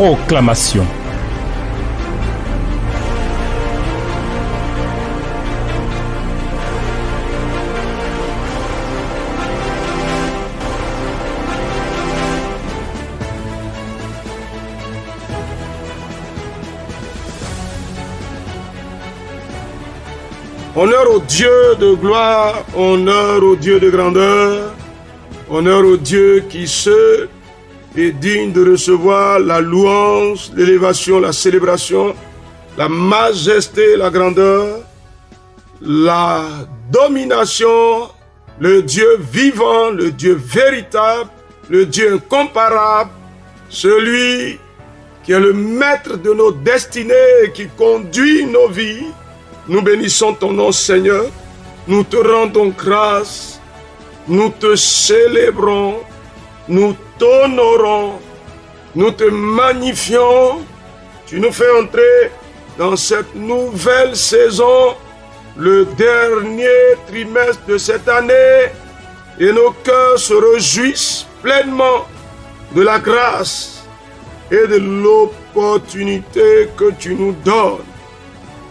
Proclamation. Honneur au Dieu de gloire, honneur au Dieu de grandeur, honneur au Dieu qui seul est digne de recevoir la louange, l'élévation, la célébration, la majesté, la grandeur, la domination, le Dieu vivant, le Dieu véritable, le Dieu incomparable, celui qui est le maître de nos destinées et qui conduit nos vies. Nous bénissons ton nom, Seigneur. Nous te rendons grâce. Nous te célébrons. Nous t'honorons. Nous te magnifions. Tu nous fais entrer dans cette nouvelle saison, le dernier trimestre de cette année, et nos cœurs se réjouissent pleinement de la grâce et de l'opportunité que tu nous donnes.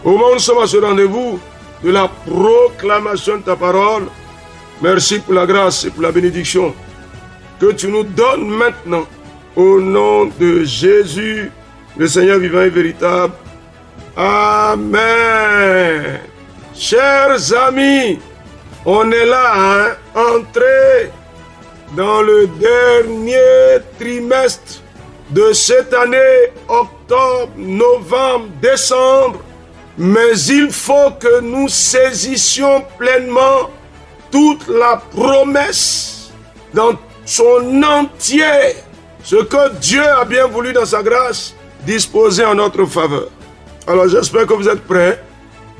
Au moment où nous sommes à ce rendez-vous de la proclamation de ta parole, merci pour la grâce et pour la bénédiction que tu nous donnes maintenant. Au nom de Jésus, le Seigneur vivant et véritable. Amen. Chers amis, on est là, entré dans le dernier trimestre de cette année, octobre, novembre, décembre. Mais il faut que nous saisissions pleinement toute la promesse dans son entier, ce que Dieu a bien voulu dans sa grâce disposer en notre faveur. Alors j'espère que vous êtes prêts,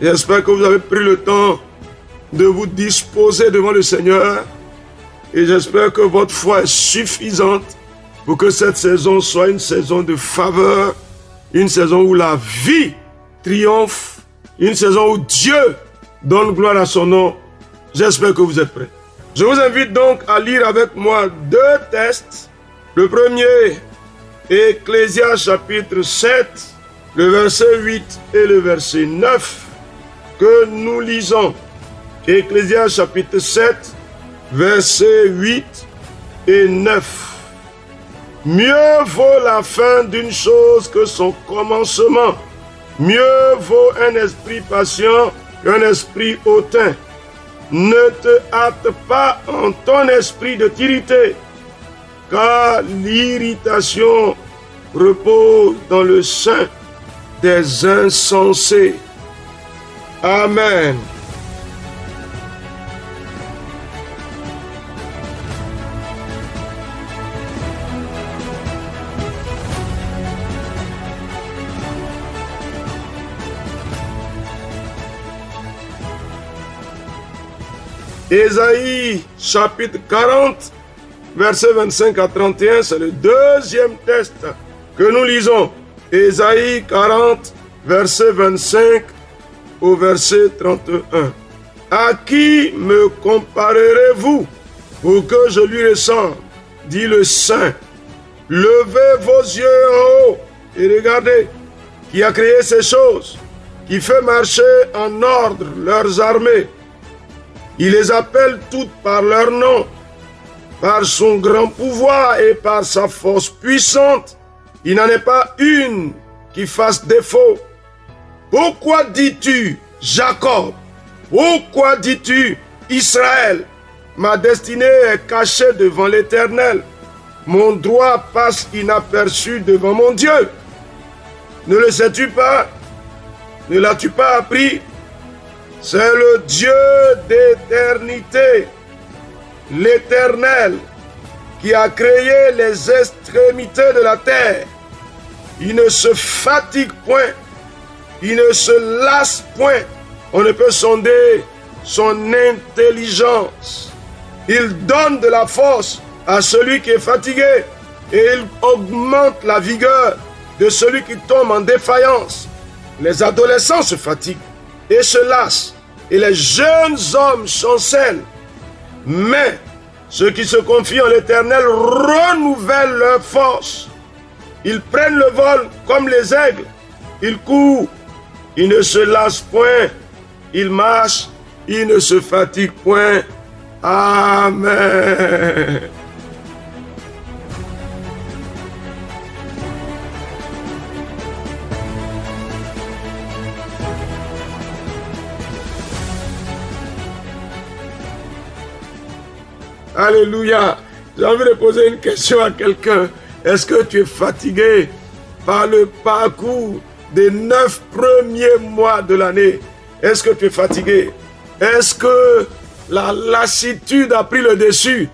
j'espère que vous avez pris le temps de vous disposer devant le Seigneur et j'espère que votre foi est suffisante pour que cette saison soit une saison de faveur, une saison où la vie triomphe, une saison où Dieu donne gloire à son nom. J'espère que vous êtes prêts. Je vous invite donc à lire avec moi deux textes. Le premier, Ecclésiaste chapitre 7, le verset 8 et le verset 9, que nous lisons. Ecclésiaste chapitre 7, verset 8 et 9. Mieux vaut la fin d'une chose que son commencement. Mieux vaut un esprit patient qu'un esprit hautain. Ne te hâte pas en ton esprit de t'irriter, car l'irritation repose dans le sein des insensés. Amen. Ésaïe chapitre 40, versets 25 à 31, c'est le deuxième texte que nous lisons. Ésaïe 40, verset 25 au verset 31. À qui me comparerez-vous pour que je lui ressemble, dit le Saint. Levez vos yeux en haut et regardez qui a créé ces choses, qui fait marcher en ordre leurs armées. Il les appelle toutes par leur nom, par son grand pouvoir et par sa force puissante. Il n'en est pas une qui fasse défaut. Pourquoi dis-tu Jacob? Pourquoi dis-tu Israël? Ma destinée est cachée devant l'Éternel. Mon droit passe inaperçu devant mon Dieu. Ne le sais-tu pas? Ne l'as-tu pas appris? C'est le Dieu d'éternité, l'Éternel, qui a créé les extrémités de la terre. Il ne se fatigue point, il ne se lasse point. On ne peut sonder son intelligence. Il donne de la force à celui qui est fatigué et il augmente la vigueur de celui qui tombe en défaillance. Les adolescents se fatiguent et se lassent, et les jeunes hommes chancellent. Mais ceux qui se confient en l'Éternel renouvellent leur force. Ils prennent le vol comme les aigles. Ils courent, ils ne se lassent point. Ils marchent, ils ne se fatiguent point. Amen. Alléluia. J'ai envie de poser une question à quelqu'un. Est-ce que tu es fatigué par le parcours des 9 premiers mois de l'année? Est-ce que tu es fatigué? Est-ce que la lassitude a pris le dessus?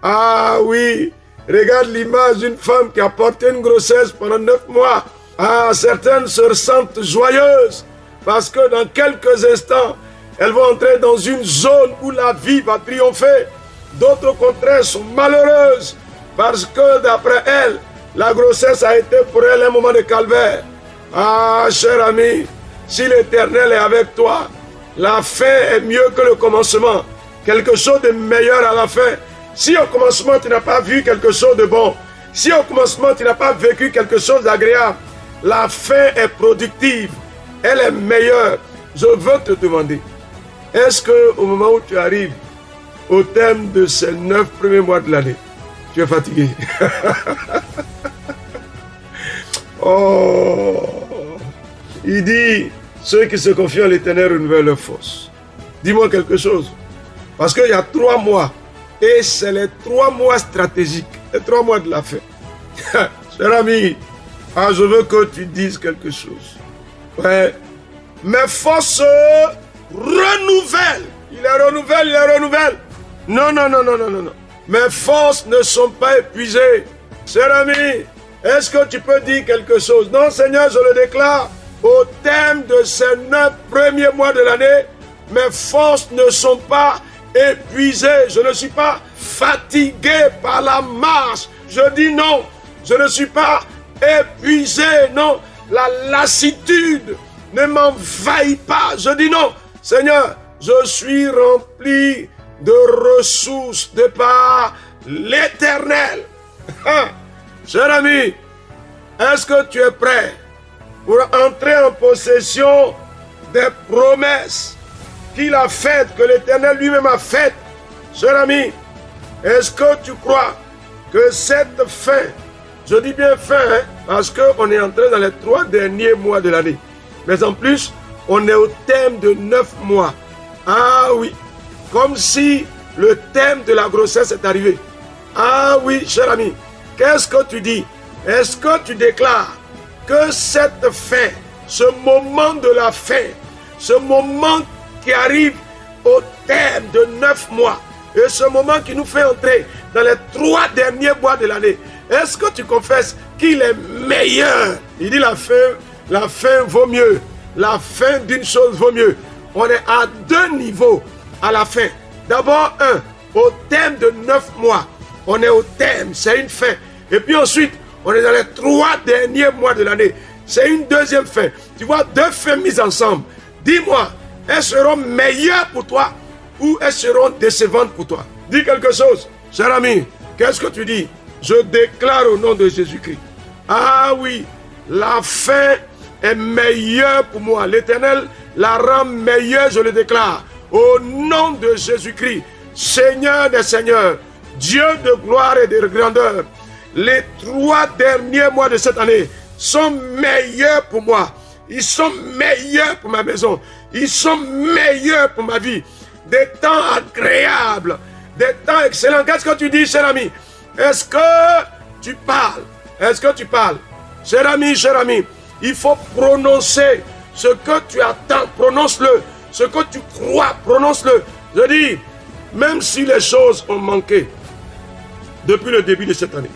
Ah oui. Regarde l'image d'une femme qui a porté une grossesse pendant 9 mois. Ah, certaines se ressentent joyeuses parce que dans quelques instants, elles vont entrer dans une zone où la vie va triompher. D'autres, au contraire, sont malheureuses parce que, d'après elles, la grossesse a été pour elles un moment de calvaire. Ah, cher ami, si l'Éternel est avec toi, la fin est mieux que le commencement. Quelque chose de meilleur à la fin. Si au commencement, tu n'as pas vu quelque chose de bon, si au commencement, tu n'as pas vécu quelque chose d'agréable, la fin est productive. Elle est meilleure. Je veux te demander, est-ce qu'au moment où tu arrives au thème de ces 9 premiers mois de l'année, tu es fatigué? Oh, il dit, ceux qui se confient en l'Éternel renouvellent leur force. Dis-moi quelque chose. Parce qu'il y a 3 mois, et c'est les 3 mois stratégiques, les 3 mois de la fin. Cher ami, je veux que tu dises quelque chose. Ouais. Mes forces renouvellent. Il les renouvelle, il les renouvelle. Non. Mes forces ne sont pas épuisées. Cher ami, est-ce que tu peux dire quelque chose? Non, Seigneur, je le déclare. Au thème de ces 9 premiers mois de l'année, mes forces ne sont pas épuisées. Je ne suis pas fatigué par la marche. Je dis non. Je ne suis pas épuisé. Non, la lassitude ne m'envahit pas. Je dis non. Seigneur, je suis rempli de ressources de par l'Éternel. Cher ami, est-ce que tu es prêt pour entrer en possession des promesses qu'il a faites, que l'Éternel lui-même a faites? Cher ami, est-ce que tu crois que cette fin, je dis bien fin, parce qu'on est entré dans les 3 derniers mois de l'année, mais en plus, on est au thème de 9 mois. Ah oui, comme si le thème de la grossesse est arrivé. Ah oui, cher ami, qu'est-ce que tu dis? Est-ce que tu déclares que cette fin, ce moment de la fin, ce moment qui arrive au thème de 9 mois, et ce moment qui nous fait entrer dans les 3 derniers mois de l'année, est-ce que tu confesses qu'il est meilleur? Il dit la fin vaut mieux. La fin d'une chose vaut mieux. On est à 2 niveaux à la fin. D'abord, au thème de 9 mois. On est au thème, c'est une fin. Et puis ensuite, on est dans les 3 derniers mois de l'année. C'est une deuxième fin. Tu vois, 2 fins mises ensemble. Dis-moi, elles seront meilleures pour toi ou elles seront décevantes pour toi? Dis quelque chose. Cher ami, qu'est-ce que tu dis? Je déclare au nom de Jésus-Christ. Ah oui, la fin est meilleure pour moi. L'Éternel la rend meilleure, je le déclare. Au nom de Jésus-Christ, Seigneur des Seigneurs, Dieu de gloire et de grandeur, les 3 derniers mois de cette année sont meilleurs pour moi. Ils sont meilleurs pour ma maison. Ils sont meilleurs pour ma vie. Des temps agréables, des temps excellents. Qu'est-ce que tu dis, cher ami? Est-ce que tu parles? Est-ce que tu parles? Cher ami, il faut prononcer ce que tu attends. Prononce-le. Ce que tu crois, prononce-le. Je dis, même si les choses ont manqué depuis le début de cette année,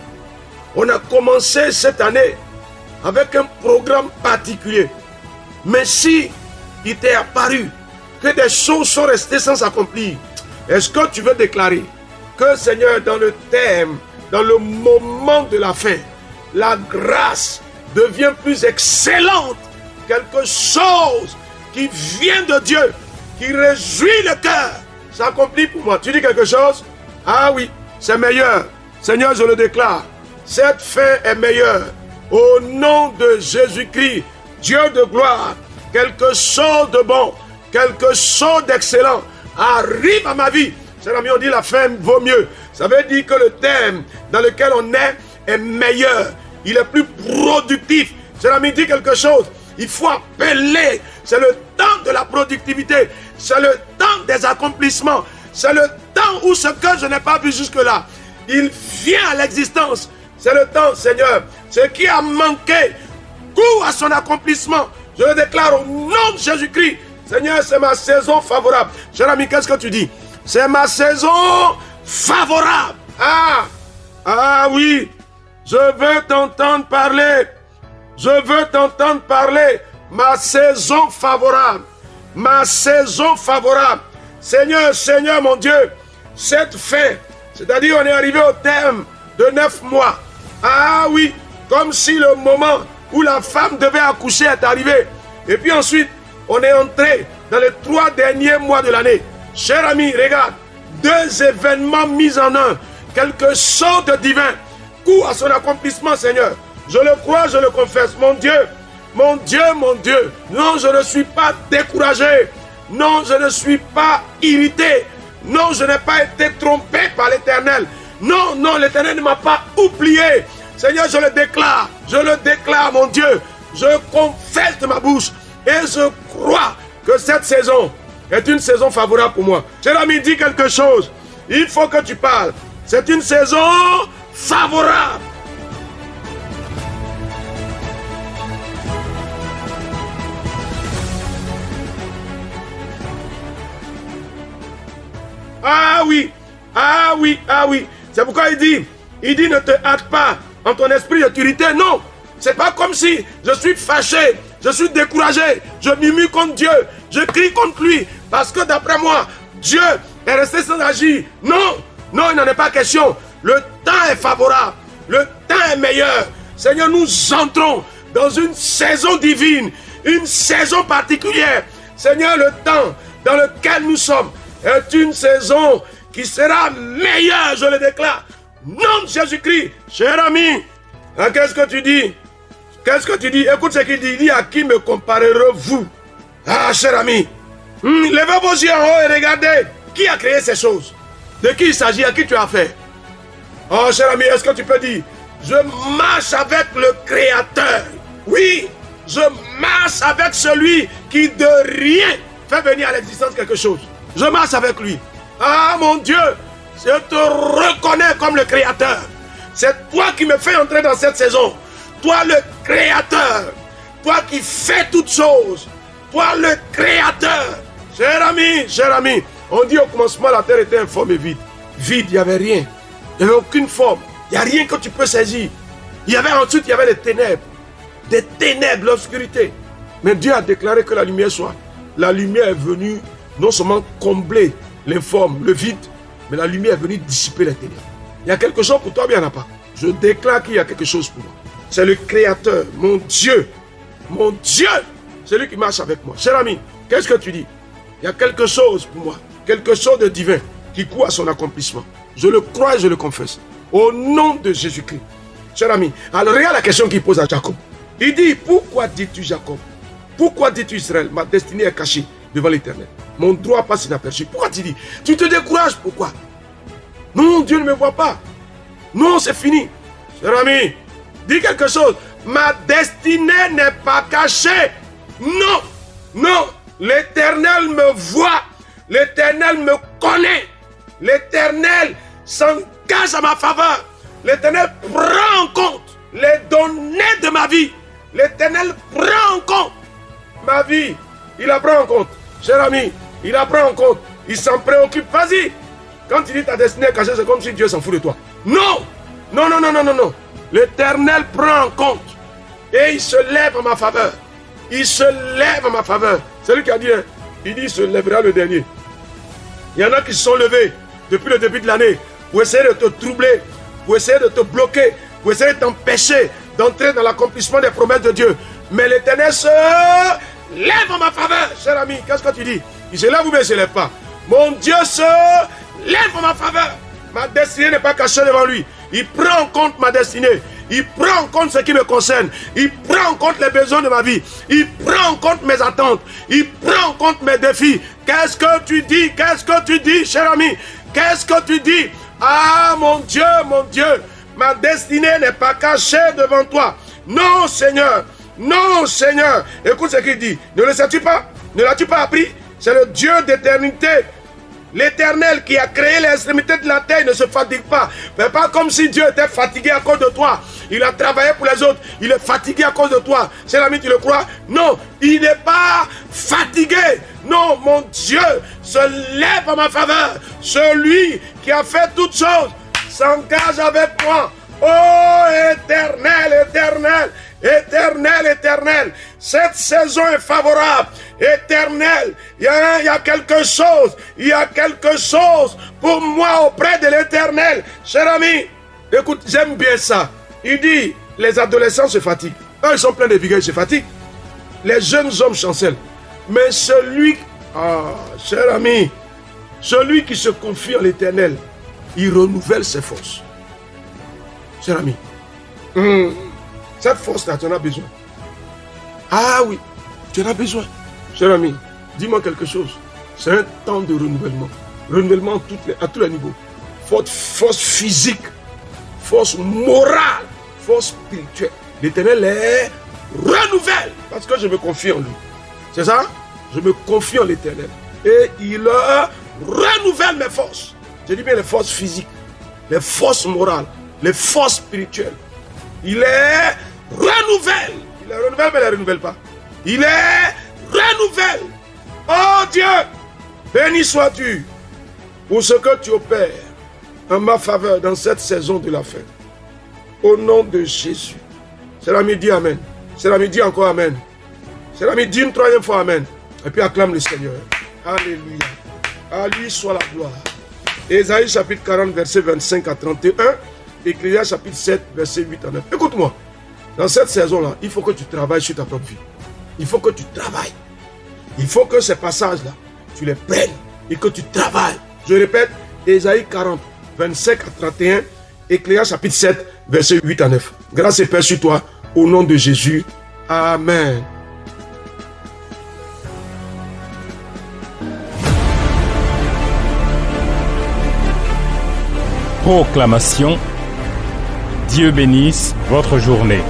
on a commencé cette année avec un programme particulier. Mais si il t'est apparu que des choses sont restées sans s'accomplir, est-ce que tu veux déclarer que, Seigneur, dans le thème, dans le moment de la fin, la grâce devient plus excellente, quelque chose qui vient de Dieu, qui réjouit le cœur, s'accomplit pour moi. Tu dis quelque chose? Ah oui, c'est meilleur. Seigneur, je le déclare. Cette fin est meilleure. Au nom de Jésus-Christ, Dieu de gloire, quelque chose de bon, quelque chose d'excellent arrive à ma vie. Chers amis, on dit la fin vaut mieux. Ça veut dire que le thème dans lequel on est meilleur. Il est plus productif. Chers amis, dit quelque chose. Il faut appeler. C'est le temps de la productivité. C'est le temps des accomplissements. C'est le temps où ce que je n'ai pas vu jusque-là, il vient à l'existence. C'est le temps, Seigneur. Ce qui a manqué court à son accomplissement. Je le déclare au nom de Jésus-Christ. Seigneur, c'est ma saison favorable. Cher ami, qu'est-ce que tu dis? C'est ma saison favorable. Ah oui. Je veux t'entendre parler. Je veux t'entendre parler. Ma saison favorable. Ma saison favorable. Seigneur, Seigneur mon Dieu, cette fin, c'est-à-dire on est arrivé au terme de 9 mois. Ah oui, comme si le moment où la femme devait accoucher est arrivé. Et puis ensuite, on est entré dans les 3 derniers mois de l'année. Cher ami, regarde, 2 événements mis en un. Quelque chose de divin court à son accomplissement, Seigneur. Je le crois, je le confesse. Mon Dieu, mon Dieu, mon Dieu. Non, je ne suis pas découragé. Non, je ne suis pas irrité. Non, je n'ai pas été trompé par l'Éternel. Non, non, l'Éternel ne m'a pas oublié. Seigneur, je le déclare, mon Dieu. Je confesse de ma bouche et je crois que cette saison est une saison favorable pour moi. Cher ami, dis quelque chose. Il faut que tu parles. C'est une saison favorable. Ah oui, ah oui, ah oui. C'est pourquoi il dit ne te hâte pas en ton esprit de t'irriter. Non, c'est pas comme si je suis fâché, je suis découragé, je murmure contre Dieu, je crie contre lui, parce que d'après moi, Dieu est resté sans agir. Non, non, il n'en est pas question. Le temps est favorable, le temps est meilleur. Seigneur, nous entrons dans une saison divine, une saison particulière. Seigneur, le temps dans lequel nous sommes est une saison qui sera meilleure, je le déclare. Nom de Jésus-Christ. Cher ami, qu'est-ce que tu dis? Qu'est-ce que tu dis? Écoute ce qu'il dit. Il dit, à qui me comparerez-vous? Ah, cher ami, levez vos yeux en haut et regardez. Qui a créé ces choses? De qui il s'agit? À qui tu as fait? Oh, cher ami, est-ce que tu peux dire, je marche avec le Créateur? Oui, je marche avec celui qui de rien fait venir à l'existence quelque chose. Je marche avec lui. Ah mon Dieu, je te reconnais comme le Créateur. C'est toi qui me fais entrer dans cette saison. Toi le Créateur. Toi qui fais toutes choses. Toi le Créateur. Cher ami, on dit au commencement la terre était informe et vide. Vide, il n'y avait rien. Il n'y avait aucune forme. Il n'y a rien que tu peux saisir. Il y avait les ténèbres. Des ténèbres, l'obscurité. Mais Dieu a déclaré que la lumière soit. La lumière est venue non seulement combler l'informe, le vide, mais la lumière est venue dissiper les ténèbres. Il y a quelque chose pour toi, bien il n'y en a pas. Je déclare qu'il y a quelque chose pour moi. C'est le Créateur, mon Dieu, c'est lui qui marche avec moi. Cher ami, qu'est-ce que tu dis? Il y a quelque chose pour moi, quelque chose de divin qui court à son accomplissement. Je le crois et je le confesse. Au nom de Jésus-Christ. Cher ami, alors regarde la question qu'il pose à Jacob. Il dit, pourquoi dis-tu Jacob? Pourquoi dis-tu Israël? Ma destinée est cachée devant l'Éternel. Mon droit passe inaperçu. Pourquoi tu dis? Tu te décourages, pourquoi? Non, Dieu ne me voit pas. Non, c'est fini. Cher ami, dis quelque chose. Ma destinée n'est pas cachée. Non, non. L'Éternel me voit. L'Éternel me connaît. L'Éternel s'engage à ma faveur. L'Éternel prend en compte les données de ma vie. L'Éternel prend en compte ma vie. Il la prend en compte. Cher ami, il la prend en compte. Il s'en préoccupe. Vas-y. Quand il dit ta destinée est cachée, c'est comme si Dieu s'en fout de toi. Non. Non, non, non, non, non, non. L'Éternel prend en compte. Et il se lève en ma faveur. Il se lève en ma faveur. C'est lui qui a dit, hein, il dit, il se lèvera le dernier. Il y en a qui se sont levés depuis le début de l'année pour essayer de te troubler, pour essayer de te bloquer, pour essayer de t'empêcher d'entrer dans l'accomplissement des promesses de Dieu. Mais l'Éternel se lève en ma faveur. Cher ami, qu'est-ce que tu dis? Il se lève ou bien il ne se lève pas? Mon Dieu se lève en ma faveur. Ma destinée n'est pas cachée devant lui. Il prend en compte ma destinée. Il prend en compte ce qui me concerne. Il prend en compte les besoins de ma vie. Il prend en compte mes attentes. Il prend en compte mes défis. Qu'est-ce que tu dis? Qu'est-ce que tu dis, cher ami? Qu'est-ce que tu dis? Ah, mon Dieu, ma destinée n'est pas cachée devant toi. Non, Seigneur. Non, Seigneur. Écoute ce qu'il dit. Ne le sais-tu pas? Ne l'as-tu pas appris? C'est le Dieu d'éternité. L'Éternel qui a créé les extrémités de la terre ne se fatigue pas. Mais pas comme si Dieu était fatigué à cause de toi. Il a travaillé pour les autres. Il est fatigué à cause de toi. C'est l'ami, tu le crois? Non, il n'est pas fatigué. Non, mon Dieu se lève en ma faveur. Celui qui a fait toutes choses s'engage avec moi. Oh, Éternel, Éternel, Éternel, Éternel, cette saison est favorable. Éternel, il y a quelque chose pour moi auprès de l'Éternel. Cher ami, écoute, j'aime bien ça. Il dit, les adolescents se fatiguent. Eux, ils sont pleins de vigueur, ils se fatiguent. Les jeunes hommes chancellent. Mais cher ami, celui qui se confie en l'Éternel, il renouvelle ses forces. Cher ami, cette force-là, tu en as besoin. Ah oui, tu en as besoin. Cher ami, dis-moi quelque chose. C'est un temps de renouvellement. Renouvellement à tous les niveaux. Force physique, force morale, force spirituelle. L'Éternel les renouvelle parce que je me confie en lui. C'est ça? Je me confie en l'Éternel. Et il renouvelle mes forces. Je dis bien les forces physiques, les forces morales, les forces spirituelles. Il les renouvelle. Il les renouvelle, mais il ne les renouvelle pas. Il les renouvelle. Oh Dieu, béni sois-tu pour ce que tu opères en ma faveur dans cette saison de la fin. Au nom de Jésus. C'est l'ami, dit Amen. C'est l'ami, dit encore Amen. C'est l'ami, dit une troisième fois Amen. Et puis acclame le Seigneur. Alléluia. À lui soit la gloire. Ésaïe chapitre 40, verset 25 à 31. Ecclésiaste chapitre 7, verset 8 à 9. Écoute-moi. Dans cette saison-là, il faut que tu travailles sur ta propre vie. Il faut que tu travailles. Il faut que ces passages-là, tu les prennes et que tu travailles. Je répète, Ésaïe 40, 25 à 31. Ecclésiaste chapitre 7, verset 8 à 9. Grâce et paix sur toi, au nom de Jésus. Amen. Proclamation. Dieu bénisse votre journée.